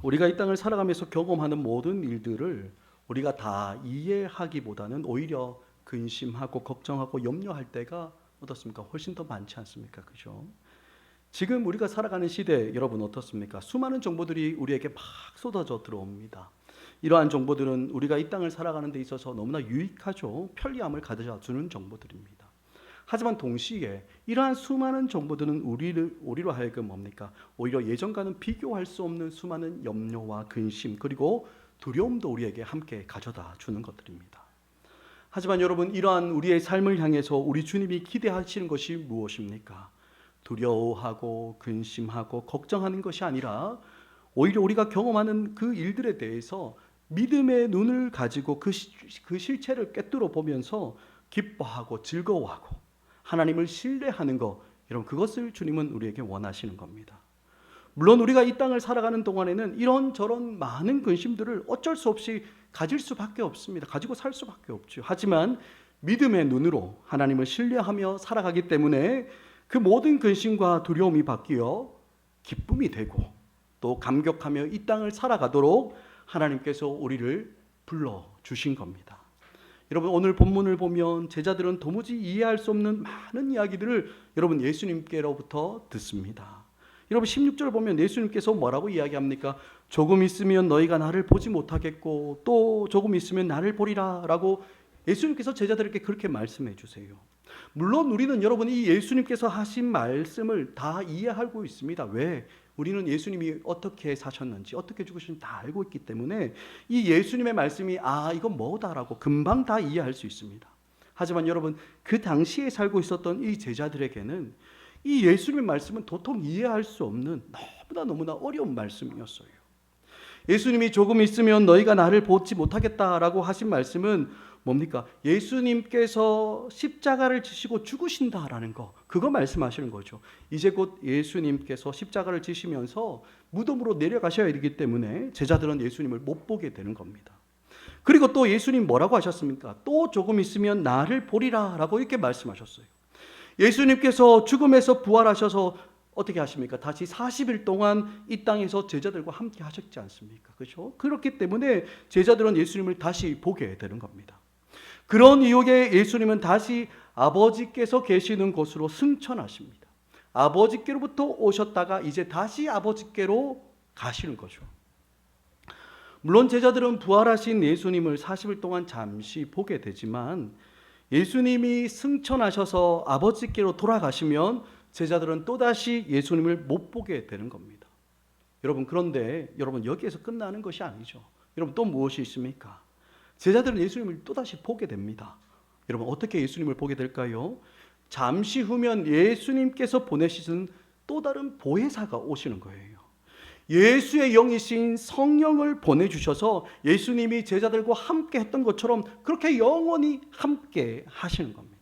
우리가 이 땅을 살아가면서 경험하는 모든 일들을 우리가 다 이해하기보다는 오히려 근심하고 걱정하고 염려할 때가 어떻습니까? 훨씬 더 많지 않습니까? 그죠? 지금 우리가 살아가는 시대 여러분 어떻습니까? 수많은 정보들이 우리에게 막 쏟아져 들어옵니다. 이러한 정보들은 우리가 이 땅을 살아가는 데 있어서 너무나 유익하죠. 편리함을 가져다 주는 정보들입니다. 하지만 동시에 이러한 수많은 정보들은 우리로 하여금 뭡니까? 오히려 예전과는 비교할 수 없는 수많은 염려와 근심 그리고 두려움도 우리에게 함께 가져다 주는 것들입니다. 하지만 여러분 이러한 우리의 삶을 향해서 우리 주님이 기대하시는 것이 무엇입니까? 두려워하고 근심하고 걱정하는 것이 아니라 오히려 우리가 경험하는 그 일들에 대해서 믿음의 눈을 가지고 그 실체를 꿰뚫어 보면서 기뻐하고 즐거워하고 하나님을 신뢰하는 것, 여러분 그것을 주님은 우리에게 원하시는 겁니다. 물론 우리가 이 땅을 살아가는 동안에는 이런저런 많은 근심들을 어쩔 수 없이 가질 수밖에 없습니다. 가지고 살 수밖에 없죠. 하지만 믿음의 눈으로 하나님을 신뢰하며 살아가기 때문에 그 모든 근심과 두려움이 바뀌어 기쁨이 되고 또 감격하며 이 땅을 살아가도록 하나님께서 우리를 불러주신 겁니다. 여러분 오늘 본문을 보면 제자들은 도무지 이해할 수 없는 많은 이야기들을 여러분 예수님께로부터 듣습니다. 여러분 16절 보면 예수님께서 뭐라고 이야기합니까? 조금 있으면 너희가 나를 보지 못하겠고 또 조금 있으면 나를 보리라 라고 예수님께서 제자들에게 그렇게 말씀해 주세요. 물론 우리는 여러분 이 예수님께서 하신 말씀을 다 이해하고 있습니다. 왜? 우리는 예수님이 어떻게 사셨는지 어떻게 죽으셨는지 다 알고 있기 때문에 이 예수님의 말씀이 이건 뭐다라고 금방 다 이해할 수 있습니다. 하지만 여러분 그 당시에 살고 있었던 이 제자들에게는 이 예수님의 말씀은 도통 이해할 수 없는 너무나 어려운 말씀이었어요. 예수님이 조금 있으면 너희가 나를 보지 못하겠다라고 하신 말씀은 뭡니까? 예수님께서 십자가를 지시고 죽으신다라는 거, 그거 말씀하시는 거죠. 이제 곧 예수님께서 십자가를 지시면서 무덤으로 내려가셔야 되기 때문에 제자들은 예수님을 못 보게 되는 겁니다. 그리고 또 예수님 뭐라고 하셨습니까? 또 조금 있으면 나를 보리라 라고 이렇게 말씀하셨어요. 예수님께서 죽음에서 부활하셔서 어떻게 하십니까? 다시 40일 동안 이 땅에서 제자들과 함께 하셨지 않습니까? 그렇죠? 그렇기 때문에 제자들은 예수님을 다시 보게 되는 겁니다. 그런 이후에 예수님은 다시 아버지께서 계시는 곳으로 승천하십니다. 아버지께로부터 오셨다가 이제 다시 아버지께로 가시는 거죠. 물론 제자들은 부활하신 예수님을 40일 동안 잠시 보게 되지만 예수님이 승천하셔서 아버지께로 돌아가시면 제자들은 또다시 예수님을 못 보게 되는 겁니다. 여러분 그런데 여러분 여기에서 끝나는 것이 아니죠. 여러분 또 무엇이 있습니까? 제자들은 예수님을 또다시 보게 됩니다. 여러분 어떻게 예수님을 보게 될까요? 잠시 후면 예수님께서 보내시는 또 다른 보혜사가 오시는 거예요. 예수의 영이신 성령을 보내주셔서 예수님이 제자들과 함께 했던 것처럼 그렇게 영원히 함께 하시는 겁니다.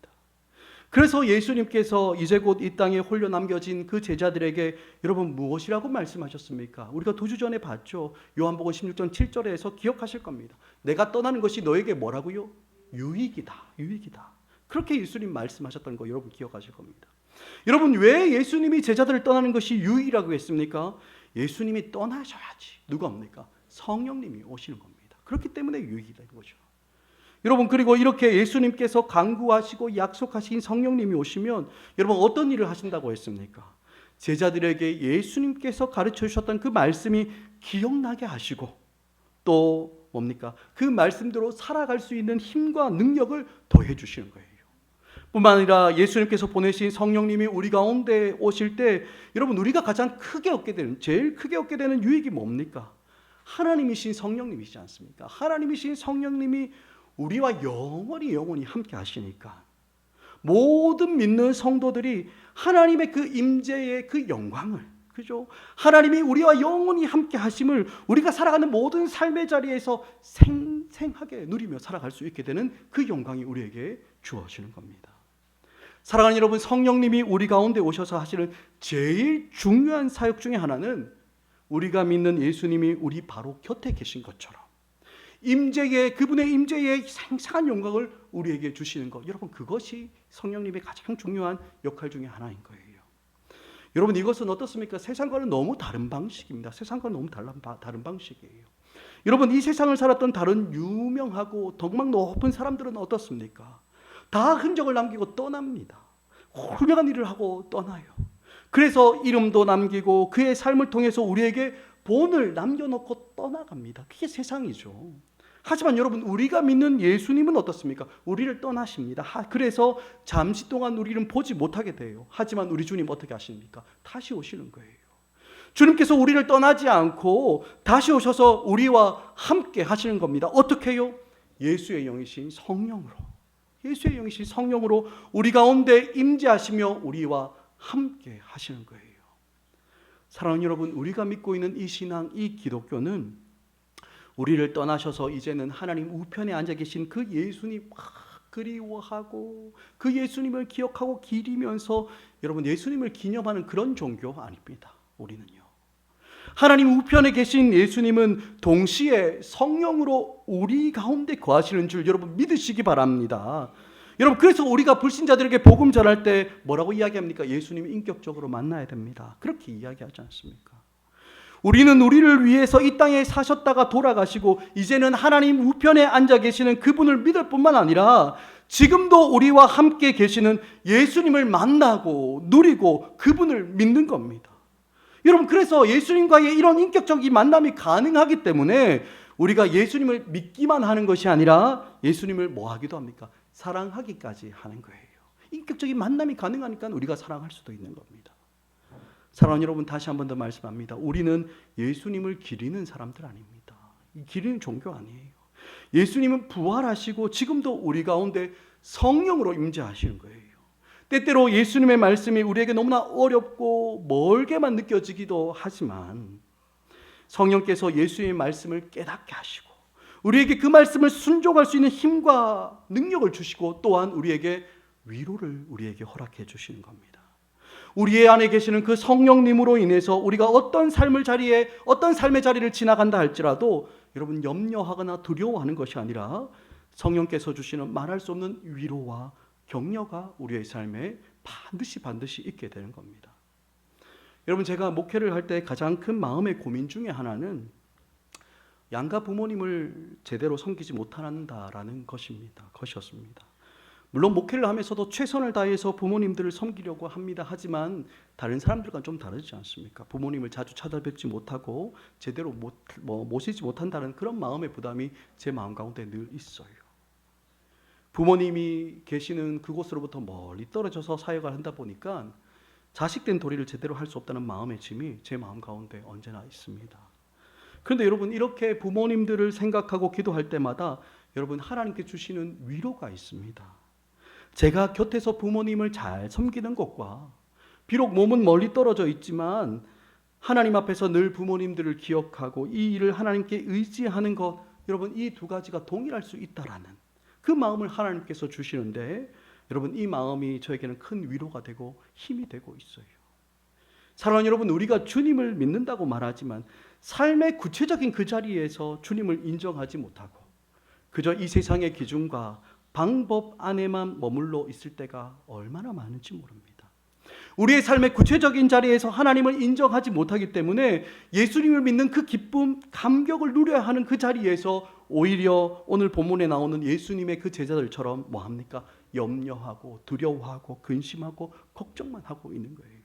그래서 예수님께서 이제 곧 이 땅에 홀려 남겨진 그 제자들에게 여러분 무엇이라고 말씀하셨습니까? 우리가 두 주 전에 봤죠. 요한복음 16장 7절에서 기억하실 겁니다. 내가 떠나는 것이 너에게 뭐라고요? 유익이다. 유익이다. 그렇게 예수님 말씀하셨던 거 여러분 기억하실 겁니다. 여러분 왜 예수님이 제자들을 떠나는 것이 유익이라고 했습니까? 예수님이 떠나셔야지 누가 옵니까? 성령님이 오시는 겁니다. 그렇기 때문에 유익이 된 거죠. 여러분 그리고 이렇게 예수님께서 강구하시고 약속하신 성령님이 오시면 여러분 어떤 일을 하신다고 했습니까? 제자들에게 예수님께서 가르쳐 주셨던 그 말씀이 기억나게 하시고 또 뭡니까? 그 말씀대로 살아갈 수 있는 힘과 능력을 더해 주시는 거예요. 뿐만 아니라 예수님께서 보내신 성령님이 우리 가운데 오실 때 여러분 우리가 가장 크게 얻게 되는 제일 크게 얻게 되는 유익이 뭡니까? 하나님이신 성령님이시지 않습니까? 하나님이신 성령님이 우리와 영원히 함께 하시니까 모든 믿는 성도들이 하나님의 그 임재의 그 영광을 그죠? 하나님이 우리와 영원히 함께 하심을 우리가 살아가는 모든 삶의 자리에서 생생하게 누리며 살아갈 수 있게 되는 그 영광이 우리에게 주어지는 겁니다. 사랑하는 여러분, 성령님이 우리 가운데 오셔서 하시는 제일 중요한 사역 중에 하나는 우리가 믿는 예수님이 우리 바로 곁에 계신 것처럼 그분의 임재의 생생한 영광을 우리에게 주시는 것, 여러분 그것이 성령님의 가장 중요한 역할 중에 하나인 거예요. 여러분 이것은 어떻습니까? 세상과는 너무 다른 방식입니다. 세상과는 너무 다른 방식이에요. 여러분 이 세상을 살았던 다른 유명하고 덕망 높은 사람들은 어떻습니까? 다 흔적을 남기고 떠납니다. 훌륭한 일을 하고 떠나요. 그래서 이름도 남기고 그의 삶을 통해서 우리에게 본을 남겨놓고 떠나갑니다. 그게 세상이죠. 하지만 여러분 우리가 믿는 예수님은 어떻습니까? 우리를 떠나십니다. 그래서 잠시 동안 우리는 보지 못하게 돼요. 하지만 우리 주님 어떻게 하십니까? 다시 오시는 거예요. 주님께서 우리를 떠나지 않고 다시 오셔서 우리와 함께 하시는 겁니다. 어떻게 해요? 예수의 영이신 성령으로. 예수의 영이신 성령으로 우리 가운데 임재하시며 우리와 함께 하시는 거예요. 사랑하는 여러분, 우리가 믿고 있는 이 신앙, 이 기독교는 우리를 떠나셔서 이제는 하나님 우편에 앉아 계신 그 예수님 그리워하고 그 예수님을 기억하고 기리면서 여러분 예수님을 기념하는 그런 종교 아닙니다. 우리는요. 하나님 우편에 계신 예수님은 동시에 성령으로 우리 가운데 거하시는 줄 여러분 믿으시기 바랍니다. 여러분 그래서 우리가 불신자들에게 복음 전할 때 뭐라고 이야기합니까? 예수님을 인격적으로 만나야 됩니다. 그렇게 이야기하지 않습니까? 우리는 우리를 위해서 이 땅에 사셨다가 돌아가시고 이제는 하나님 우편에 앉아 계시는 그분을 믿을 뿐만 아니라 지금도 우리와 함께 계시는 예수님을 만나고 누리고 그분을 믿는 겁니다. 여러분 그래서 예수님과의 이런 인격적인 만남이 가능하기 때문에 우리가 예수님을 믿기만 하는 것이 아니라 예수님을 뭐 하기도 합니까? 사랑하기까지 하는 거예요. 인격적인 만남이 가능하니까 우리가 사랑할 수도 있는 겁니다. 사랑하는 여러분 다시 한 번 더 말씀합니다. 우리는 예수님을 기리는 사람들 아닙니다. 기리는 종교 아니에요. 예수님은 부활하시고 지금도 우리 가운데 성령으로 임재하시는 거예요. 때때로 예수님의 말씀이 우리에게 너무나 어렵고 멀게만 느껴지기도 하지만 성령께서 예수님의 말씀을 깨닫게 하시고 우리에게 그 말씀을 순종할 수 있는 힘과 능력을 주시고 또한 우리에게 위로를 우리에게 허락해 주시는 겁니다. 우리의 안에 계시는 그 성령님으로 인해서 우리가 어떤 삶의 자리를 지나간다 할지라도 여러분 염려하거나 두려워하는 것이 아니라 성령께서 주시는 말할 수 없는 위로와 격려가 우리의 삶에 반드시 있게 되는 겁니다. 여러분 제가 목회를 할 때 가장 큰 마음의 고민 중에 하나는 양가 부모님을 제대로 섬기지 못한다라는 것이었습니다. 물론 목회를 하면서도 최선을 다해서 부모님들을 섬기려고 합니다. 하지만 다른 사람들과 좀 다르지 않습니까? 부모님을 자주 찾아뵙지 못하고 제대로 모시지 못한다는 그런 마음의 부담이 제 마음 가운데 늘 있어요. 부모님이 계시는 그곳으로부터 멀리 떨어져서 사역을 한다 보니까 자식된 도리를 제대로 할 수 없다는 마음의 짐이 제 마음 가운데 언제나 있습니다. 그런데 여러분 이렇게 부모님들을 생각하고 기도할 때마다 여러분 하나님께 주시는 위로가 있습니다. 제가 곁에서 부모님을 잘 섬기는 것과 비록 몸은 멀리 떨어져 있지만 하나님 앞에서 늘 부모님들을 기억하고 이 일을 하나님께 의지하는 것 여러분 이 두 가지가 동일할 수 있다라는 그 마음을 하나님께서 주시는데 여러분 이 마음이 저에게는 큰 위로가 되고 힘이 되고 있어요. 사랑하는 여러분 우리가 주님을 믿는다고 말하지만 삶의 구체적인 그 자리에서 주님을 인정하지 못하고 그저 이 세상의 기준과 방법 안에만 머물러 있을 때가 얼마나 많은지 모릅니다. 우리의 삶의 구체적인 자리에서 하나님을 인정하지 못하기 때문에 예수님을 믿는 그 기쁨, 감격을 누려야 하는 그 자리에서 오히려 오늘 본문에 나오는 예수님의 그 제자들처럼 뭐합니까? 염려하고 두려워하고 근심하고 걱정만 하고 있는 거예요.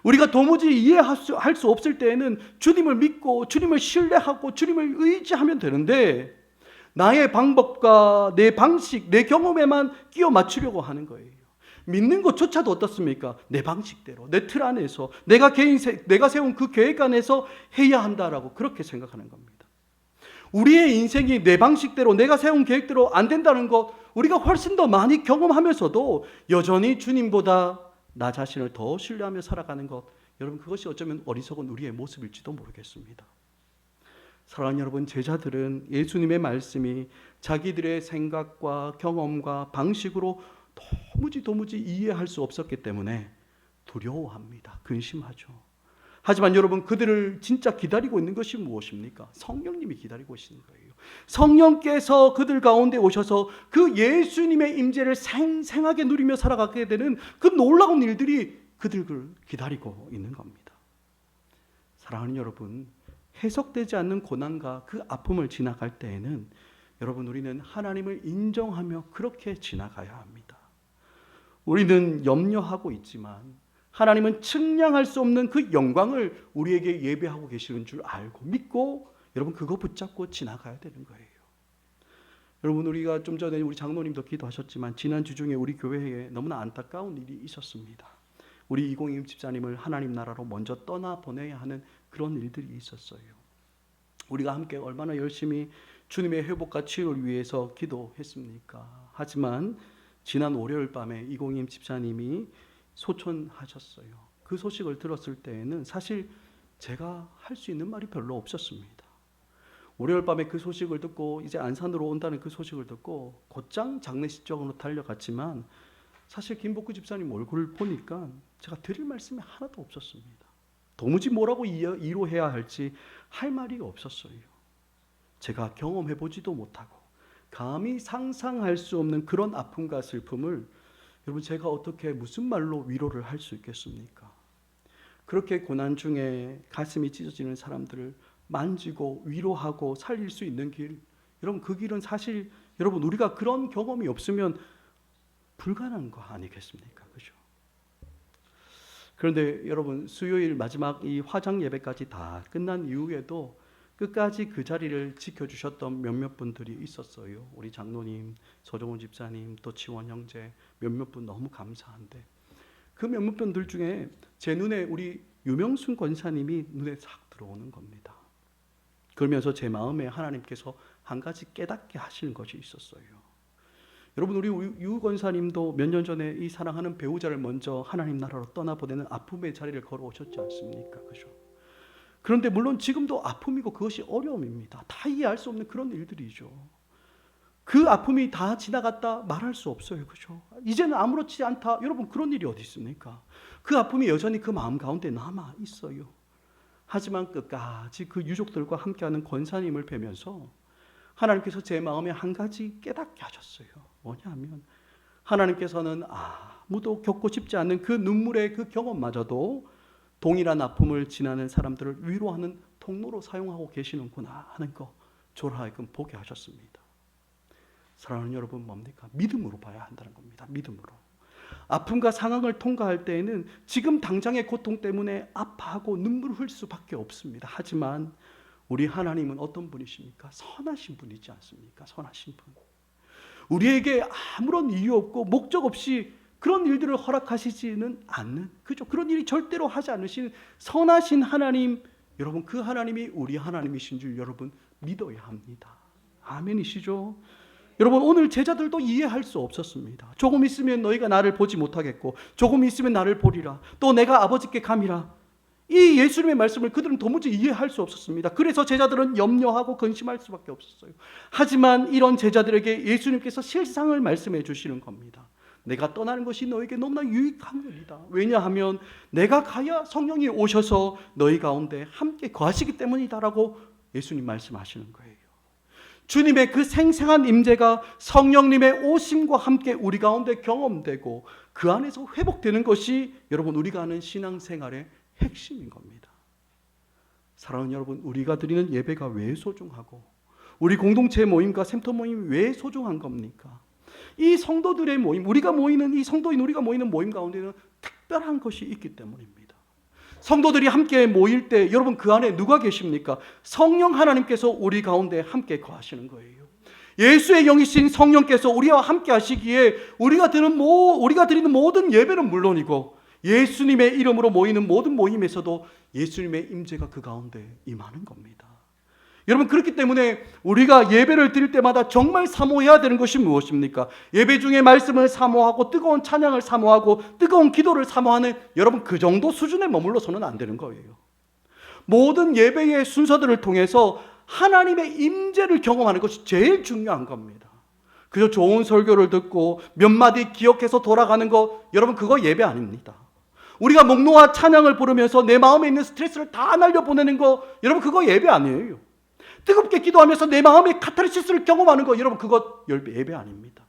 우리가 도무지 이해할 수 없을 때에는 주님을 믿고 주님을 신뢰하고 주님을 의지하면 되는데 나의 방법과 내 방식, 내 경험에만 끼워 맞추려고 하는 거예요. 믿는 것조차도 어떻습니까? 내 방식대로, 내 틀 안에서, 내가 세운 그 계획 안에서 해야 한다라고 그렇게 생각하는 겁니다. 우리의 인생이 내 방식대로, 내가 세운 계획대로 안 된다는 것, 우리가 훨씬 더 많이 경험하면서도 여전히 주님보다 나 자신을 더 신뢰하며 살아가는 것, 여러분 그것이 어쩌면 어리석은 우리의 모습일지도 모르겠습니다. 사랑하는 여러분, 제자들은 예수님의 말씀이 자기들의 생각과 경험과 방식으로 도무지 이해할 수 없었기 때문에 두려워합니다. 근심하죠. 하지만 여러분 그들을 진짜 기다리고 있는 것이 무엇입니까? 성령님이 기다리고 계시는 거예요. 성령께서 그들 가운데 오셔서 그 예수님의 임재를 생생하게 누리며 살아가게 되는 그 놀라운 일들이 그들을 기다리고 있는 겁니다. 사랑하는 여러분, 해석되지 않는 고난과 그 아픔을 지나갈 때에는 여러분, 우리는 하나님을 인정하며 그렇게 지나가야 합니다. 우리는 염려하고 있지만 하나님은 측량할 수 없는 그 영광을 우리에게 예배하고 계시는 줄 알고 믿고 여러분, 그거 붙잡고 지나가야 되는 거예요. 여러분, 우리가 좀 전에 우리 장로님도 기도하셨지만 지난주 중에 우리 교회에 너무나 안타까운 일이 있었습니다. 우리 이공임 집사님을 하나님 나라로 먼저 떠나보내야 하는 그런 일들이 있었어요. 우리가 함께 얼마나 열심히 주님의 회복과 치유를 위해서 기도했습니까? 하지만 지난 월요일 밤에 이공임 집사님이 소천하셨어요. 그 소식을 들었을 때에는 사실 제가 할 수 있는 말이 별로 없었습니다. 월요일 밤에 그 소식을 듣고 이제 안산으로 온다는 그 소식을 듣고 곧장 장례식장으로 달려갔지만 사실 김복구 집사님 얼굴을 보니까 제가 드릴 말씀이 하나도 없었습니다. 도무지 뭐라고 이로해야 할지 할 말이 없었어요. 제가 경험해보지도 못하고 감히 상상할 수 없는 그런 아픔과 슬픔을 여러분, 제가 어떻게 무슨 말로 위로를 할 수 있겠습니까? 그렇게 고난 중에 가슴이 찢어지는 사람들을 만지고 위로하고 살릴 수 있는 길, 여러분, 그 길은 사실 여러분, 우리가 그런 경험이 없으면 불가능한 거 아니겠습니까? 그죠? 그런데 여러분, 수요일 마지막 이 화장 예배까지 다 끝난 이후에도 끝까지 그 자리를 지켜주셨던 몇몇 분들이 있었어요. 우리 장로님, 서정훈 집사님, 또 지원 형제 몇몇 분 너무 감사한데 그 몇몇 분들 중에 제 눈에 우리 유명순 권사님이 눈에 싹 들어오는 겁니다. 그러면서 제 마음에 하나님께서 한 가지 깨닫게 하시는 것이 있었어요. 여러분, 우리 유 권사님도 몇 년 전에 이 사랑하는 배우자를 먼저 하나님 나라로 떠나보내는 아픔의 자리를 걸어오셨지 않습니까? 그죠? 그런데 물론 지금도 아픔이고 그것이 어려움입니다. 다 이해할 수 없는 그런 일들이죠. 그 아픔이 다 지나갔다 말할 수 없어요. 그죠? 이제는 아무렇지 않다. 여러분, 그런 일이 어디 있습니까? 그 아픔이 여전히 그 마음 가운데 남아 있어요. 하지만 끝까지 그 유족들과 함께하는 권사님을 뵈면서 하나님께서 제 마음에 한 가지 깨닫게 하셨어요. 뭐냐면 하나님께서는 아무도 겪고 싶지 않는 그 눈물의 그 경험마저도 동일한 아픔을 지나는 사람들을 위로하는 통로로 사용하고 계시는구나 하는 거 저를 하여금 보게 하셨습니다. 사랑하는 여러분, 뭡니까? 믿음으로 봐야 한다는 겁니다. 믿음으로. 아픔과 상황을 통과할 때에는 지금 당장의 고통 때문에 아파하고 눈물을 흘릴 수밖에 없습니다. 하지만 우리 하나님은 어떤 분이십니까? 선하신 분이지 않습니까? 선하신 분. 우리에게 아무런 이유 없고 목적 없이 그런 일들을 허락하시지는 않는, 그죠? 그런 일이 절대로 하지 않으신 선하신 하나님, 여러분, 그 하나님이 우리 하나님이신 줄 여러분 믿어야 합니다. 아멘이시죠? 여러분, 오늘 제자들도 이해할 수 없었습니다. 조금 있으면 너희가 나를 보지 못하겠고 조금 있으면 나를 보리라. 또 내가 아버지께 감이라. 이 예수님의 말씀을 그들은 도무지 이해할 수 없었습니다. 그래서 제자들은 염려하고 근심할 수밖에 없었어요. 하지만 이런 제자들에게 예수님께서 실상을 말씀해 주시는 겁니다. 내가 떠나는 것이 너에게 너무나 유익한 일이다. 왜냐하면 내가 가야 성령이 오셔서 너희 가운데 함께 거하시기 때문이다라고 예수님 말씀하시는 거예요. 주님의 그 생생한 임재가 성령님의 오심과 함께 우리 가운데 경험되고 그 안에서 회복되는 것이 여러분, 우리가 하는 신앙생활의 핵심인 겁니다. 사랑하는 여러분, 우리가 드리는 예배가 왜 소중하고 우리 공동체 모임과 샘터 모임이 왜 소중한 겁니까? 이 성도들의 모임, 우리가 모이는 이 성도인 우리가 모이는 모임 가운데는 특별한 것이 있기 때문입니다. 성도들이 함께 모일 때 여러분, 그 안에 누가 계십니까? 성령 하나님께서 우리 가운데 함께 거하시는 거예요. 예수의 영이신 성령께서 우리와 함께 하시기에 우리가 드리는 모든 예배는 물론이고 예수님의 이름으로 모이는 모든 모임에서도 예수님의 임재가 그 가운데 임하는 겁니다. 여러분, 그렇기 때문에 우리가 예배를 드릴 때마다 정말 사모해야 되는 것이 무엇입니까? 예배 중에 말씀을 사모하고 뜨거운 찬양을 사모하고 뜨거운 기도를 사모하는 여러분, 그 정도 수준에 머물러서는 안 되는 거예요. 모든 예배의 순서들을 통해서 하나님의 임재를 경험하는 것이 제일 중요한 겁니다. 그저 좋은 설교를 듣고 몇 마디 기억해서 돌아가는 거, 여러분, 그거 예배 아닙니다. 우리가 목놓아 찬양을 부르면서 내 마음에 있는 스트레스를 다 날려보내는 거, 여러분, 그거 예배 아니에요. 뜨겁게 기도하면서 내 마음의 카타르시스를 경험하는 거, 여러분, 그거 예배 아닙니다.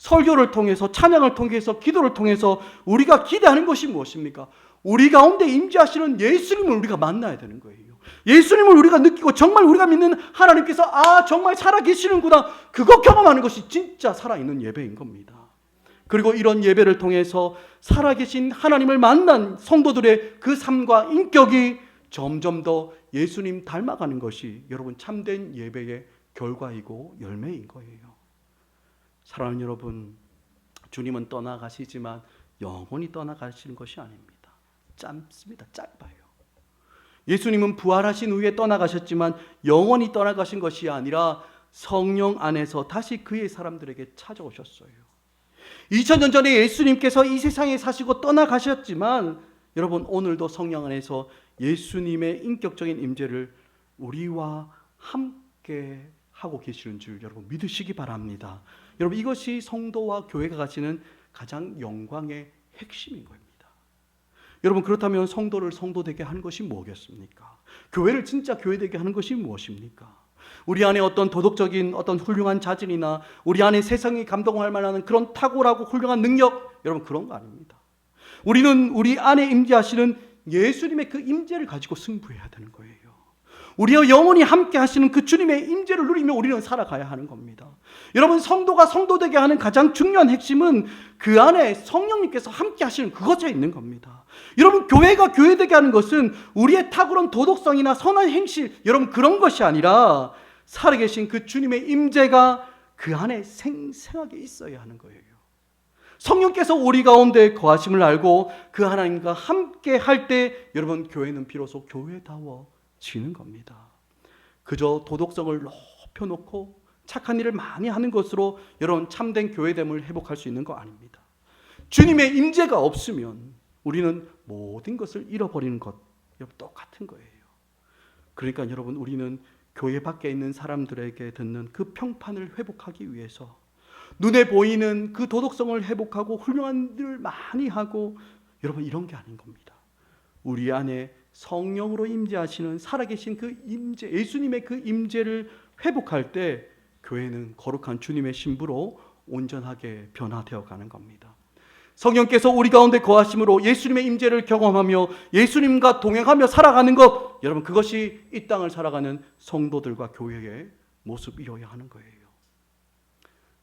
설교를 통해서, 찬양을 통해서, 기도를 통해서 우리가 기대하는 것이 무엇입니까? 우리 가운데 임재하시는 예수님을 우리가 만나야 되는 거예요. 예수님을 우리가 느끼고 정말 우리가 믿는 하나님께서 정말 살아계시는구나, 그거 경험하는 것이 진짜 살아있는 예배인 겁니다. 그리고 이런 예배를 통해서 살아계신 하나님을 만난 성도들의 그 삶과 인격이 점점 더 예수님 닮아가는 것이 여러분 참된 예배의 결과이고 열매인 거예요. 사랑하는 여러분, 주님은 떠나가시지만 영원히 떠나가시는 것이 아닙니다. 짧습니다. 짧아요. 예수님은 부활하신 후에 떠나가셨지만 영원히 떠나가신 것이 아니라 성령 안에서 다시 그의 사람들에게 찾아오셨어요. 2000년 전에 예수님께서 이 세상에 사시고 떠나가셨지만 여러분 오늘도 성령 안에서 예수님의 인격적인 임재를 우리와 함께 하고 계시는 줄 여러분 믿으시기 바랍니다. 여러분 이것이 성도와 교회가 가지는 가장 영광의 핵심인 겁니다. 여러분 그렇다면 성도를 성도되게 하는 것이 뭐겠습니까? 교회를 진짜 교회되게 하는 것이 무엇입니까? 우리 안에 어떤 도덕적인 어떤 훌륭한 자질이나 우리 안에 세상이 감동할 만한 그런 탁월하고 훌륭한 능력, 여러분 그런 거 아닙니다. 우리는 우리 안에 임재하시는 예수님의 그 임재를 가지고 승부해야 되는 거예요. 우리와 영원히 함께 하시는 그 주님의 임재를 누리며 우리는 살아가야 하는 겁니다. 여러분 성도가 성도되게 하는 가장 중요한 핵심은 그 안에 성령님께서 함께 하시는 그것에 있는 겁니다. 여러분 교회가 교회되게 하는 것은 우리의 탁월한 도덕성이나 선한 행실, 여러분 그런 것이 아니라 살아계신 그 주님의 임재가 그 안에 생생하게 있어야 하는 거예요. 성령께서 우리 가운데 거하심을 알고 그 하나님과 함께 할 때 여러분 교회는 비로소 교회다워지는 겁니다. 그저 도덕성을 높여놓고 착한 일을 많이 하는 것으로 여러분 참된 교회됨을 회복할 수 있는 거 아닙니다. 주님의 임재가 없으면 우리는 모든 것을 잃어버리는 것 여러분 똑같은 거예요. 그러니까 여러분 우리는 교회 밖에 있는 사람들에게 듣는 그 평판을 회복하기 위해서 눈에 보이는 그 도덕성을 회복하고 훌륭한 일을 많이 하고 여러분 이런 게 아닌 겁니다. 우리 안에 성령으로 임재하시는 살아계신 그 임재, 예수님의 그 임재를 회복할 때 교회는 거룩한 주님의 신부로 온전하게 변화되어 가는 겁니다. 성령께서 우리 가운데 거하심으로 예수님의 임재를 경험하며 예수님과 동행하며 살아가는 것, 여러분 그것이 이 땅을 살아가는 성도들과 교회의 모습이어야 하는 거예요.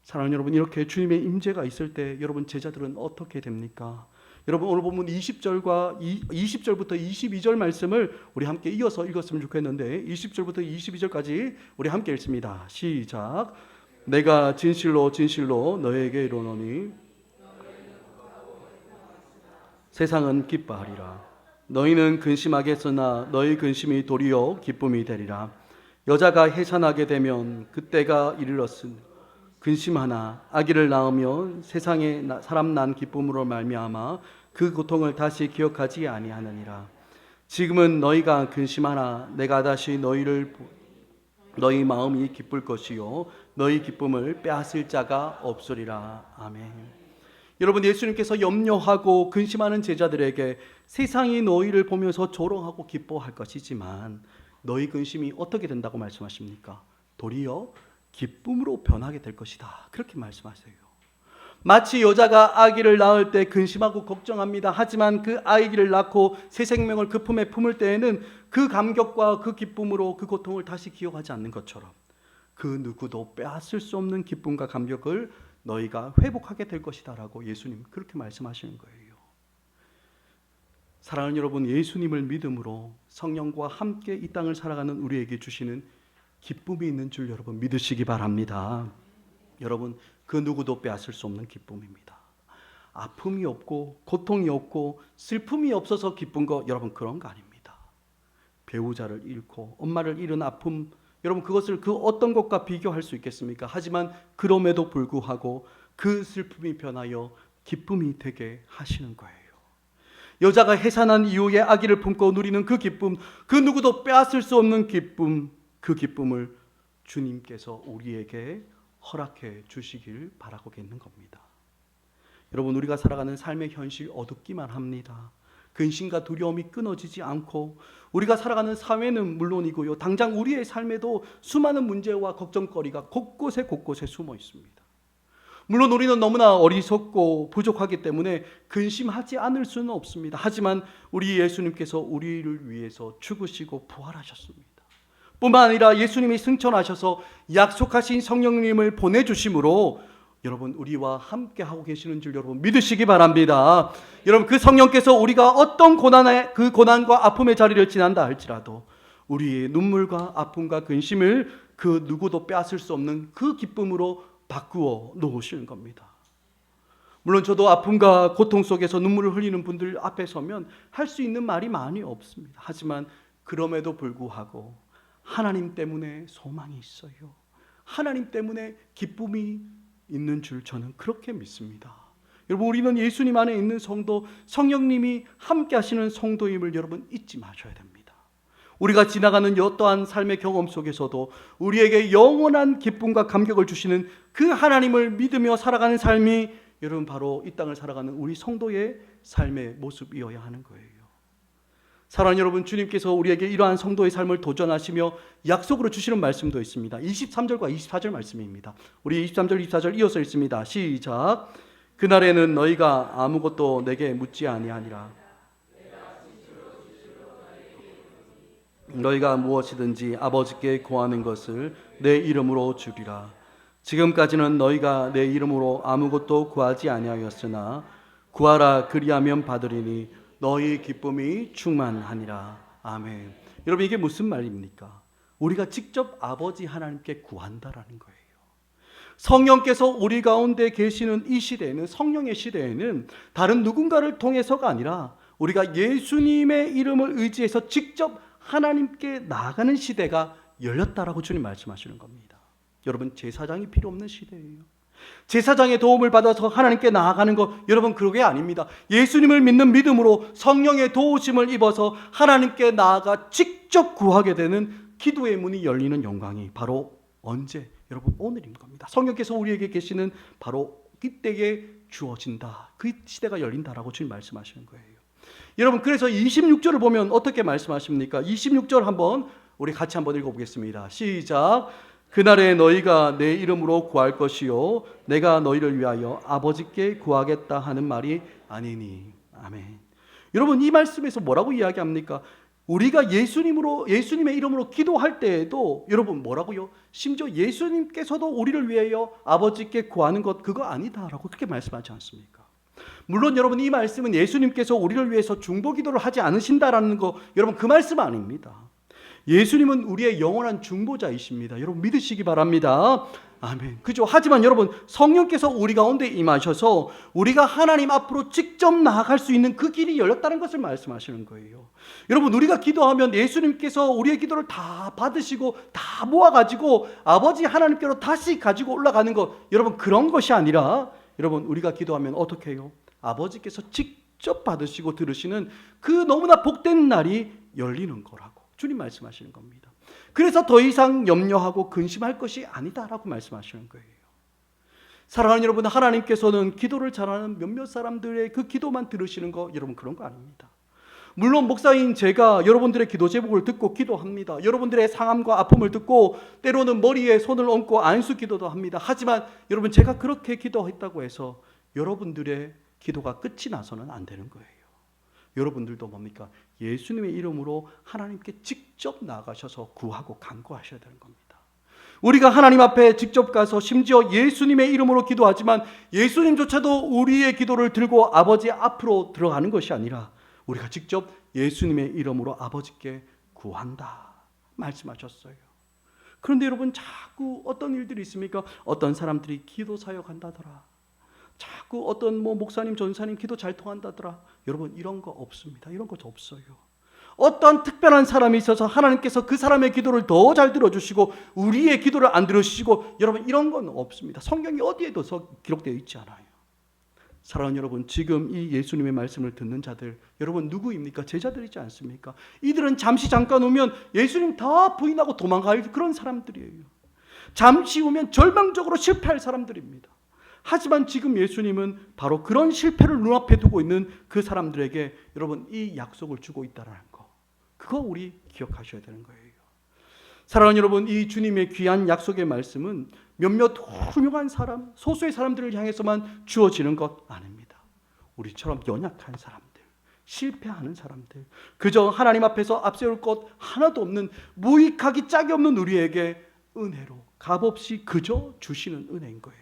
사랑하는 여러분, 이렇게 주님의 임재가 있을 때 여러분 제자들은 어떻게 됩니까? 여러분 오늘 본문 20절부터 22절 말씀을 우리 함께 이어서 읽었으면 좋겠는데 20절부터 22절까지 우리 함께 읽습니다. 시작. 내가 진실로 진실로 너에게 이르노니 세상은 기뻐하리라. 너희는 근심하겠으나 너희 근심이 도리어 기쁨이 되리라. 여자가 해산하게 되면 그때가 이르렀으니 근심하나 아기를 낳으면 세상에 사람 난 기쁨으로 말미암아 그 고통을 다시 기억하지 아니하느니라. 지금은 너희가 근심하나 내가 다시 너희 마음이 기쁠 것이요 너희 기쁨을 빼앗을 자가 없으리라. 아멘. 여러분 예수님께서 염려하고 근심하는 제자들에게 세상이 너희를 보면서 조롱하고 기뻐할 것이지만 너희 근심이 어떻게 된다고 말씀하십니까? 도리어 기쁨으로 변하게 될 것이다. 그렇게 말씀하세요. 마치 여자가 아기를 낳을 때 근심하고 걱정합니다. 하지만 그 아기를 낳고 새 생명을 그 품에 품을 때에는 그 감격과 그 기쁨으로 그 고통을 다시 기억하지 않는 것처럼 그 누구도 빼앗을 수 없는 기쁨과 감격을 너희가 회복하게 될 것이다 라고 예수님 그렇게 말씀하시는 거예요. 사랑하는 여러분, 예수님을 믿음으로 성령과 함께 이 땅을 살아가는 우리에게 주시는 기쁨이 있는 줄 여러분 믿으시기 바랍니다. 여러분 그 누구도 빼앗을 수 없는 기쁨입니다. 아픔이 없고 고통이 없고 슬픔이 없어서 기쁜 거 여러분 그런 거 아닙니다. 배우자를 잃고 엄마를 잃은 아픔, 여러분 그것을 그 어떤 것과 비교할 수 있겠습니까? 하지만 그럼에도 불구하고 그 슬픔이 변하여 기쁨이 되게 하시는 거예요. 여자가 해산한 이후에 아기를 품고 누리는 그 기쁨, 그 누구도 빼앗을 수 없는 기쁨, 그 기쁨을 주님께서 우리에게 허락해 주시길 바라고 있는 겁니다. 여러분 우리가 살아가는 삶의 현실 어둡기만 합니다. 근심과 두려움이 끊어지지 않고 우리가 살아가는 사회는 물론이고요. 당장 우리의 삶에도 수많은 문제와 걱정거리가 곳곳에 숨어 있습니다. 물론 우리는 너무나 어리석고 부족하기 때문에 근심하지 않을 수는 없습니다. 하지만 우리 예수님께서 우리를 위해서 죽으시고 부활하셨습니다. 뿐만 아니라 예수님이 승천하셔서 약속하신 성령님을 보내주심으로 여러분 우리와 함께 하고 계시는 줄 여러분 믿으시기 바랍니다. 여러분 그 성령께서 우리가 어떤 그 고난과 아픔의 자리를 지난다 할지라도 우리의 눈물과 아픔과 근심을 그 누구도 빼앗을 수 없는 그 기쁨으로 바꾸어 놓으시는 겁니다. 물론 저도 아픔과 고통 속에서 눈물을 흘리는 분들 앞에 서면 할 수 있는 말이 많이 없습니다. 하지만 그럼에도 불구하고 하나님 때문에 소망이 있어요. 하나님 때문에 기쁨이 있는 줄 저는 그렇게 믿습니다. 여러분 우리는 예수님 안에 있는 성도, 성령님이 함께 하시는 성도임을 여러분 잊지 마셔야 됩니다. 우리가 지나가는 어떠한 삶의 경험 속에서도 우리에게 영원한 기쁨과 감격을 주시는 그 하나님을 믿으며 살아가는 삶이 여러분 바로 이 땅을 살아가는 우리 성도의 삶의 모습이어야 하는 거예요. 사랑하는 여러분, 주님께서 우리에게 이러한 성도의 삶을 도전하시며 약속으로 주시는 말씀도 있습니다. 23절과 24절 말씀입니다. 우리 23절, 24절 이어서 읽습니다. 시작. 그날에는 너희가 아무것도 내게 묻지 아니하니라. 너희가 무엇이든지 아버지께 구하는 것을 내 이름으로 주리라. 지금까지는 너희가 내 이름으로 아무것도 구하지 아니하였으나 구하라 그리하면 받으리니 너희 기쁨이 충만하니라. 아멘. 여러분 이게 무슨 말입니까? 우리가 직접 아버지 하나님께 구한다라는 거예요. 성령께서 우리 가운데 계시는 이 시대에는, 성령의 시대에는 다른 누군가를 통해서가 아니라 우리가 예수님의 이름을 의지해서 직접 하나님께 나아가는 시대가 열렸다라고 주님 말씀하시는 겁니다. 여러분 제사장이 필요 없는 시대예요. 제사장의 도움을 받아서 하나님께 나아가는 것 여러분 그게 아닙니다. 예수님을 믿는 믿음으로 성령의 도우심을 입어서 하나님께 나아가 직접 구하게 되는 기도의 문이 열리는 영광이 바로 언제? 여러분 오늘인 겁니다. 성령께서 우리에게 계시는 바로 이때에 주어진다. 그 시대가 열린다라고 주님 말씀하시는 거예요. 여러분 그래서 26절을 보면 어떻게 말씀하십니까? 26절 한번 우리 같이 한번 읽어보겠습니다. 시작. 그날에 너희가 내 이름으로 구할 것이요 내가 너희를 위하여 아버지께 구하겠다 하는 말이 아니니. 아멘. 여러분 이 말씀에서 뭐라고 이야기합니까? 우리가 예수님의 이름으로 기도할 때에도 여러분 뭐라고요? 심지어 예수님께서도 우리를 위하여 아버지께 구하는 것 그거 아니다라고 그렇게 말씀하지 않습니까? 물론 여러분 이 말씀은 예수님께서 우리를 위해서 중보 기도를 하지 않으신다라는 거 여러분 그 말씀 아닙니다. 예수님은 우리의 영원한 중보자이십니다. 여러분 믿으시기 바랍니다. 아멘. 그죠? 하지만 여러분 성령께서 우리 가운데 임하셔서 우리가 하나님 앞으로 직접 나아갈 수 있는 그 길이 열렸다는 것을 말씀하시는 거예요. 여러분 우리가 기도하면 예수님께서 우리의 기도를 다 받으시고 다 모아가지고 아버지 하나님께로 다시 가지고 올라가는 것 여러분 그런 것이 아니라 여러분 우리가 기도하면 어떻게 해요? 아버지께서 직접 받으시고 들으시는 그 너무나 복된 날이 열리는 거라고 주님 말씀하시는 겁니다. 그래서 더 이상 염려하고 근심할 것이 아니다라고 말씀하시는 거예요. 사랑하는 여러분, 하나님께서는 기도를 잘하는 몇몇 사람들의 그 기도만 들으시는 거 여러분 그런 거 아닙니다. 물론 목사인 제가 여러분들의 기도 제목을 듣고 기도합니다. 여러분들의 상함과 아픔을 듣고 때로는 머리에 손을 얹고 안수 기도도 합니다. 하지만 여러분 제가 그렇게 기도했다고 해서 여러분들의 기도가 끝이 나서는 안 되는 거예요. 여러분들도 뭡니까? 예수님의 이름으로 하나님께 직접 나가셔서 구하고 간구하셔야 되는 겁니다. 우리가 하나님 앞에 직접 가서 심지어 예수님의 이름으로 기도하지만 예수님조차도 우리의 기도를 들고 아버지 앞으로 들어가는 것이 아니라 우리가 직접 예수님의 이름으로 아버지께 구한다 말씀하셨어요. 그런데 여러분 자꾸 어떤 일들이 있습니까? 어떤 사람들이 기도 사역한다더라. 자꾸 어떤 목사님 전사님 기도 잘 통한다더라. 여러분 이런 거 없습니다. 이런 것 없어요. 어떤 특별한 사람이 있어서 하나님께서 그 사람의 기도를 더 잘 들어주시고 우리의 기도를 안 들어주시고 여러분 이런 건 없습니다. 성경이 어디에도 기록되어 있지 않아요. 사랑하는 여러분 지금 이 예수님의 말씀을 듣는 자들 여러분 누구입니까? 제자들이지 않습니까? 이들은 잠시 잠깐 오면 예수님 다 부인하고 도망갈 그런 사람들이에요. 잠시 오면 절망적으로 실패할 사람들입니다. 하지만 지금 예수님은 바로 그런 실패를 눈앞에 두고 있는 그 사람들에게 여러분 이 약속을 주고 있다는 거 그거 우리 기억하셔야 되는 거예요. 사랑하는 여러분, 이 주님의 귀한 약속의 말씀은 몇몇 훌륭한 사람, 소수의 사람들을 향해서만 주어지는 것 아닙니다. 우리처럼 연약한 사람들, 실패하는 사람들, 그저 하나님 앞에서 앞세울 것 하나도 없는, 무익하기 짝이 없는 우리에게 은혜로 값없이 그저 주시는 은혜인 거예요.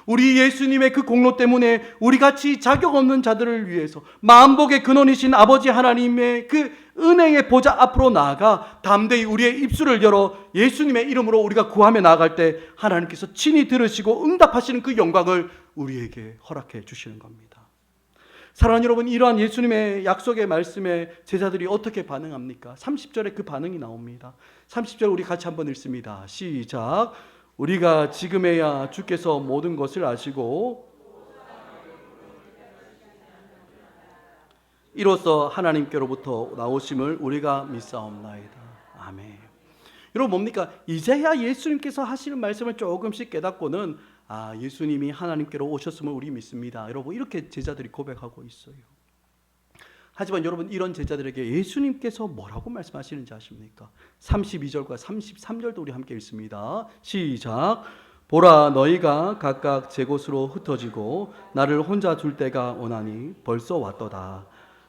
우리 예수님의 그 공로 때문에 우리같이 자격 없는 자들을 위해서 만복의 근원이신 아버지 하나님의 그 은혜의 보좌 앞으로 나아가 담대히 우리의 입술을 열어 예수님의 이름으로 우리가 구하며 나아갈 때 하나님께서 친히 들으시고 응답하시는 그 영광을 우리에게 허락해 주시는 겁니다. 사랑하는 여러분, 이러한 예수님의 약속의 말씀에 제자들이 어떻게 반응합니까? 30절에 그 반응이 나옵니다. 30절 우리 같이 한번 읽습니다. 시작. 우리가 지금에야 주께서 모든 것을 아시고 이로써 하나님께로부터 나오심을 우리가 믿사옵나이다. 아멘. 여러분, 뭡니까? 이제야 예수님께서 하시는 말씀을 조금씩 깨닫고는 예수님이 하나님께로 오셨음을 우리 믿습니다. 여러분, 이렇게 제자들이 고백하고 있어요. 하지만 여러분, 이런 제자들에게 예수님께서 뭐라고 말씀하시는지 아십니까? 32절과 33절도 우리 함께 읽습니다. 시작. 보라, 너희가 각각 제 곳으로 흩어지고 나를 혼자 둘 때가 오나니 벌써 왔도다.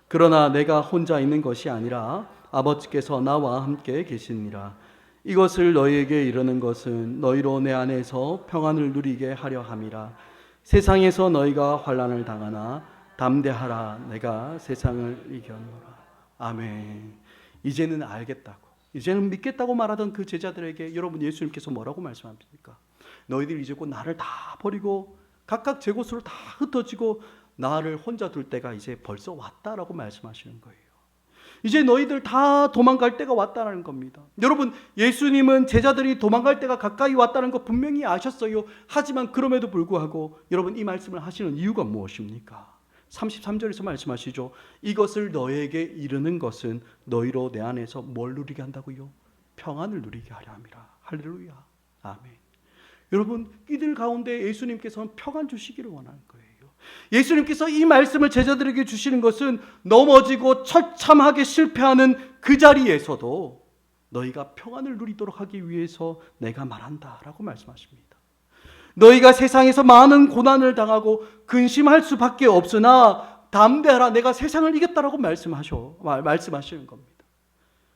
그러나 내가 혼자 있는 것이 아니라 아버지께서 나와 함께 계시니라. 이것을 너희에게 이르는 것은 너희로 내 안에서 평안을 누리게 하려 함이라. 세상에서 너희가 환난을 당하나 담대하라, 내가 세상을 이겼노라. 아멘. 이제는 알겠다고, 이제는 믿겠다고 말하던 그 제자들에게 여러분, 예수님께서 뭐라고 말씀하십니까? 너희들 이제 곧 나를 다 버리고 각각 제 곳으로 다 흩어지고 나를 혼자 둘 때가 이제 벌써 왔다라고 말씀하시는 거예요. 이제 너희들 다 도망갈 때가 왔다는 겁니다. 여러분, 예수님은 제자들이 도망갈 때가 가까이 왔다는 거 분명히 아셨어요. 하지만 그럼에도 불구하고 여러분, 이 말씀을 하시는 이유가 무엇입니까? 33절에서 말씀하시죠. 이것을 너에게 이르는 것은 너희로 내 안에서 뭘 누리게 한다고요? 평안을 누리게 하려 함이라. 할렐루야. 아멘. 여러분, 이들 가운데 예수님께서는 평안 주시기를 원하는 거예요. 예수님께서 이 말씀을 제자들에게 주시는 것은 넘어지고 처참하게 실패하는 그 자리에서도 너희가 평안을 누리도록 하기 위해서 내가 말한다라고 말씀하십니다. 너희가 세상에서 많은 고난을 당하고 근심할 수밖에 없으나 담대하라, 내가 세상을 이겼다라고 말씀하시는 겁니다.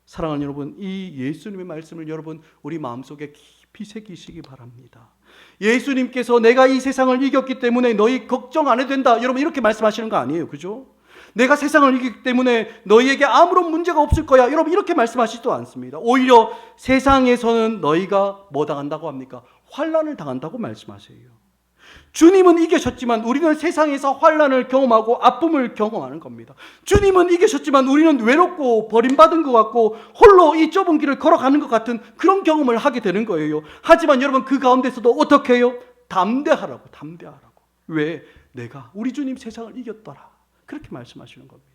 사랑하는 여러분, 이 예수님의 말씀을 여러분 우리 마음속에 깊이 새기시기 바랍니다. 예수님께서 내가 이 세상을 이겼기 때문에 너희 걱정 안 해도 된다, 여러분 이렇게 말씀하시는 거 아니에요, 그죠? 내가 세상을 이기기 때문에 너희에게 아무런 문제가 없을 거야, 여러분 이렇게 말씀하시지도 않습니다. 오히려 세상에서는 너희가 뭐 당한다고 합니까? 환난을 당한다고 말씀하세요. 주님은 이기셨지만 우리는 세상에서 환난을 경험하고 아픔을 경험하는 겁니다. 주님은 이기셨지만 우리는 외롭고 버림받은 것 같고 홀로 이 좁은 길을 걸어가는 것 같은 그런 경험을 하게 되는 거예요. 하지만 여러분, 그 가운데서도 어떻게 해요? 담대하라고. 왜? 내가 우리 주님 세상을 이겼더라, 그렇게 말씀하시는 겁니다.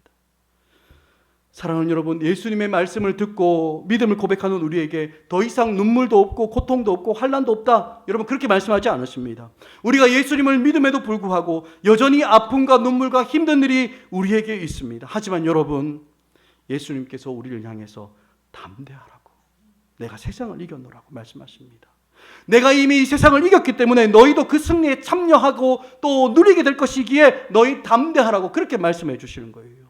사랑하는 여러분, 예수님의 말씀을 듣고 믿음을 고백하는 우리에게 더 이상 눈물도 없고 고통도 없고 환난도 없다, 여러분 그렇게 말씀하지 않으십니다. 우리가 예수님을 믿음에도 불구하고 여전히 아픔과 눈물과 힘든 일이 우리에게 있습니다. 하지만 여러분, 예수님께서 우리를 향해서 담대하라고, 내가 세상을 이겼노라고 말씀하십니다. 내가 이미 이 세상을 이겼기 때문에 너희도 그 승리에 참여하고 또 누리게 될 것이기에 너희 담대하라고 그렇게 말씀해 주시는 거예요.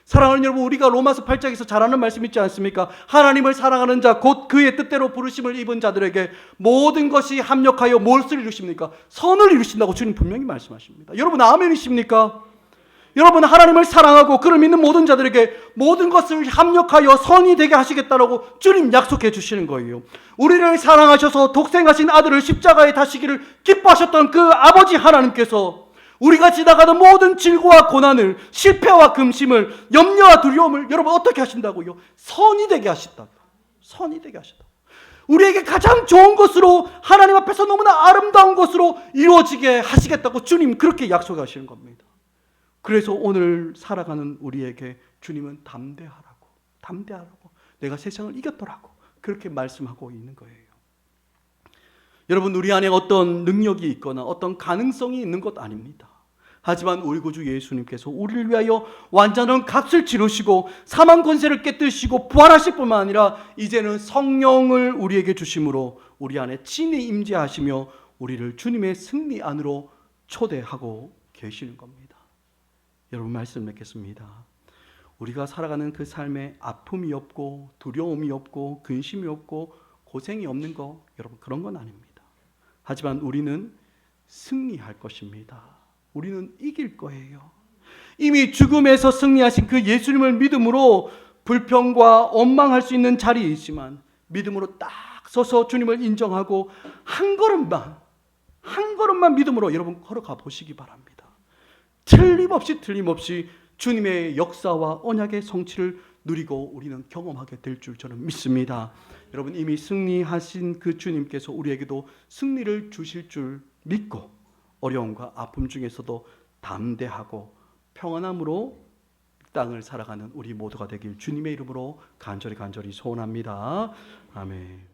사랑하는 여러분, 우리가 로마서 8장에서 잘 아는 말씀 있지 않습니까? 하나님을 사랑하는 자, 곧 그의 뜻대로 부르심을 입은 자들에게 모든 것이 합력하여 무엇을 이루십니까? 선을 이루신다고 주님 분명히 말씀하십니다. 여러분 아멘이십니까? 여러분, 하나님을 사랑하고 그를 믿는 모든 자들에게 모든 것을 합력하여 선이 되게 하시겠다라고 주님 약속해 주시는 거예요. 우리를 사랑하셔서 독생하신 아들을 십자가에 다시기를 기뻐하셨던 그 아버지 하나님께서 우리가 지나가는 모든 질고와 고난을, 실패와 근심을, 염려와 두려움을 여러분 어떻게 하신다고요? 선이 되게 하신다고. 선이 되게 하신다고. 우리에게 가장 좋은 것으로, 하나님 앞에서 너무나 아름다운 것으로 이루어지게 하시겠다고 주님 그렇게 약속하시는 겁니다. 그래서 오늘 살아가는 우리에게 주님은 담대하라고, 내가 세상을 이겼더라고 그렇게 말씀하고 있는 거예요. 여러분, 우리 안에 어떤 능력이 있거나 어떤 가능성이 있는 것 아닙니다. 하지만 우리 구주 예수님께서 우리를 위하여 완전한 값을 치르시고 사망 권세를 깨뜨리시고 부활하실 뿐만 아니라 이제는 성령을 우리에게 주심으로 우리 안에 친히 임재하시며 우리를 주님의 승리 안으로 초대하고 계시는 겁니다. 여러분, 말씀 맺겠습니다. 우리가 살아가는 그 삶에 아픔이 없고 두려움이 없고 근심이 없고 고생이 없는 거, 여러분, 그런 건 아닙니다. 하지만 우리는 승리할 것입니다. 우리는 이길 거예요. 이미 죽음에서 승리하신 그 예수님을 믿음으로 불평과 원망할 수 있는 자리에 있지만 믿음으로 딱 서서 주님을 인정하고 한 걸음만 믿음으로 여러분 걸어가 보시기 바랍니다. 틀림없이 주님의 역사와 언약의 성취를 누리고 우리는 경험하게 될 줄 저는 믿습니다. 여러분, 이미 승리하신 그 주님께서 우리에게도 승리를 주실 줄 믿고 어려움과 아픔 중에서도 담대하고 평안함으로 땅을 살아가는 우리 모두가 되길 주님의 이름으로 간절히 소원합니다. 아멘.